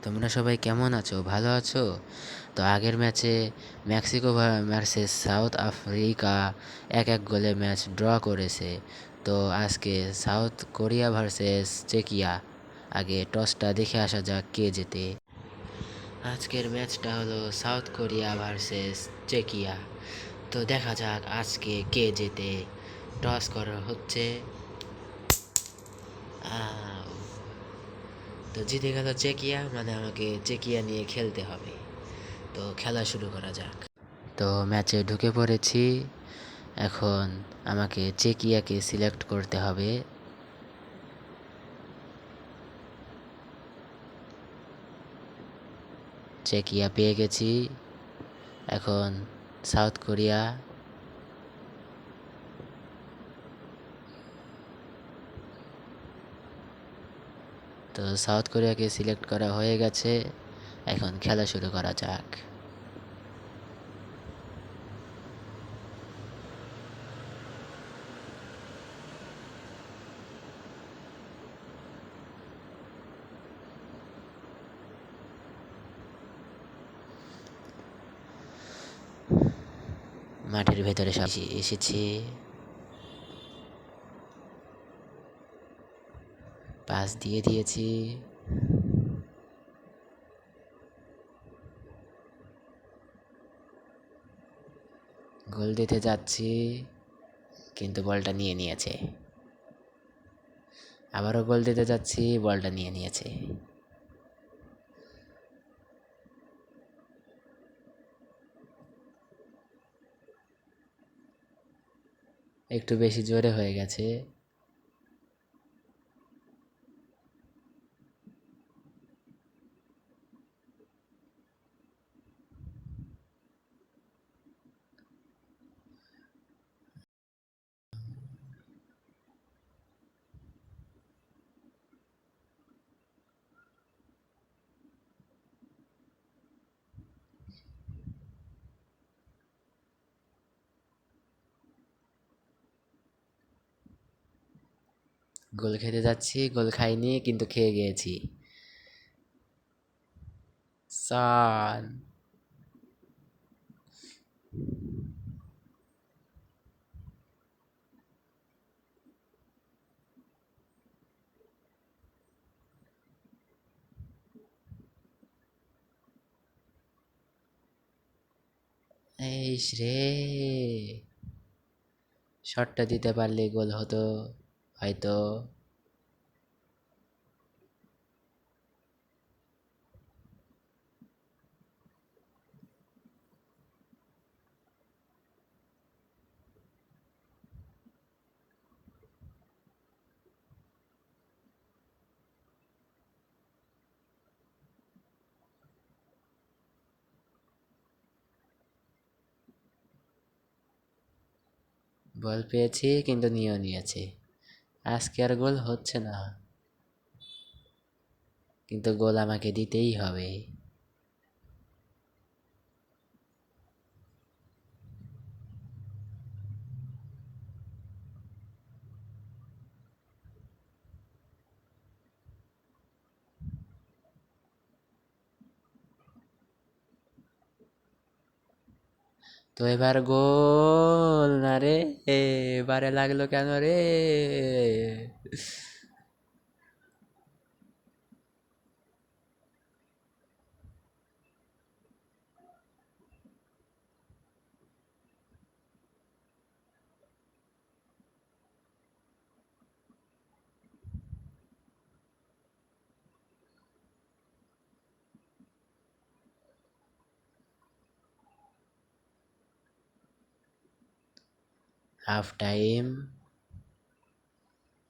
তোমরা সবাই কেমন আছো? ভালো আছো? তো আগের ম্যাচে মেক্সিকো ভার্সেস সাউথ আফ্রিকা 1-1 গোলে ম্যাচ ড্র করেছে। তো আজকে সাউথ কোরিয়া ভার্সেস চেকিয়া। আগে টসটা দেখে আসা যাক কে জেতে। আজকের ম্যাচটা হলো সাউথ কোরিয়া ভার্সেস চেকিয়া। তো দেখা যাক আজকে কে জেতে। টস করা হচ্ছে। আহ, তো জিতে গেল চেকিয়া, মানে আমাকে চেকিয়া নিয়ে খেলতে হবে। তো খেলা শুরু করা যাক। তো ম্যাচে ঢুকে পড়েছি। এখন আমাকে চেকিয়াকে সিলেক্ট করতে হবে। চেকিয়া পেয়ে গেছি। এখন সাউথ কোরিয়া। তো সাউথ কোরিয়াকে সিলেক্ট করা হয়ে গেছে। এখন খেলা শুরু করা যাক। মাঠের ভেতরে সব এসেছে। পাস দিয়ে দিয়েছি। গোল দিতে যাচ্ছি, কিন্তু বলটা নিয়ে নিয়েছে। আবারও গোল দিতে যাচ্ছি, বলটা নিয়ে নিয়েছে। একটু বেশি জোরে হয়ে গেছে। গোল খেতে যাচ্ছি, গোল খাইনি কিন্তু খেয়ে গিয়েছি। সান। এইস রে, শটটা দিতে পারলে গোল হতো হয়তো। বল পেয়েছি কিন্তু নিয়েও নিয়েছে। আজকে আর গোল হচ্ছে না, কিন্তু গোল আমাকে দিতেই হবে। তো এবার গোল না রে, এবারে লাগলো কেন রে? Half time.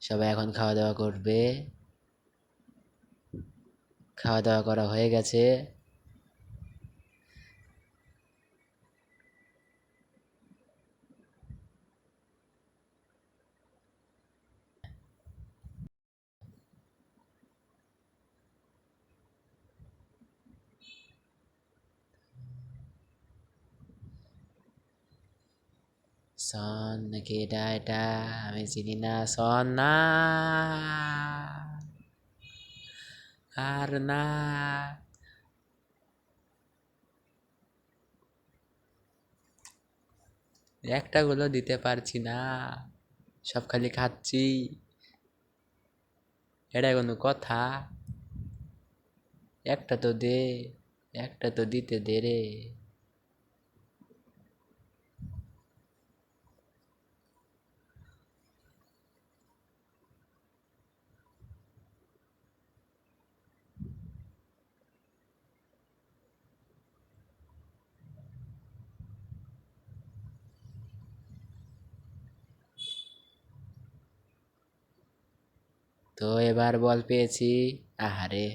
সবাই এখন খাওয়া দাওয়া করবে। খাওয়া দাওয়া করা হয়ে গেছে। সন নাকি এটা? এটা আমি চিনি না। সন না, আর না। একটা গুলো দিতে পারছি না, সব খালি খাচ্ছি। এটা কোনো কথা? একটা তো দে, একটা তো দিতে দে রে। তো এবার বল পেয়েছি। আহারে,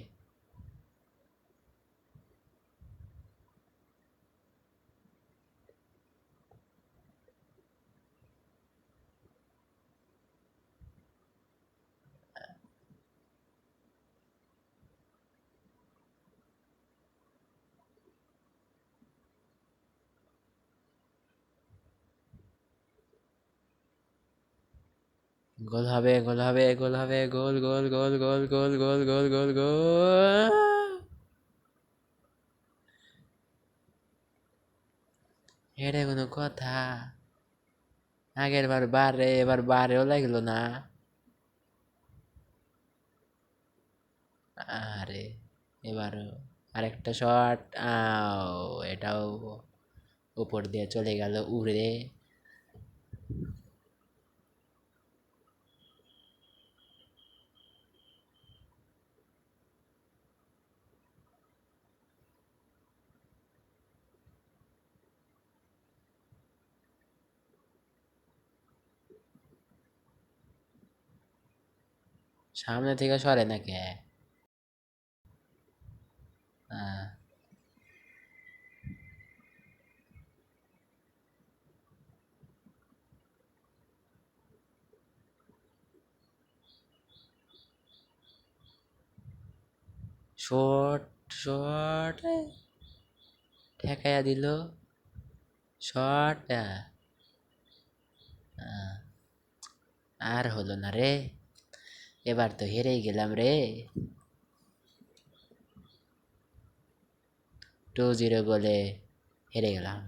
গোল হবে, গোল হবে, গোল হবে, গোল গোল গোল গোল গোল গোল গোল গোল গোল। এটা কোনো কথা? আগের বার বারে, এবার বারেও লাগলো না। আরে, এবারও আরেকটা শট। আও, এটাও উপর দিয়ে চলে গেল উড়ে। সামনে থেকে সরে না কে? শট, শট, ঠেকাইয়া দিল। শট, আর হলো না রে, এবার তো হেরেই গেলাম রে। 2-0 গোলে হেরে গেলাম।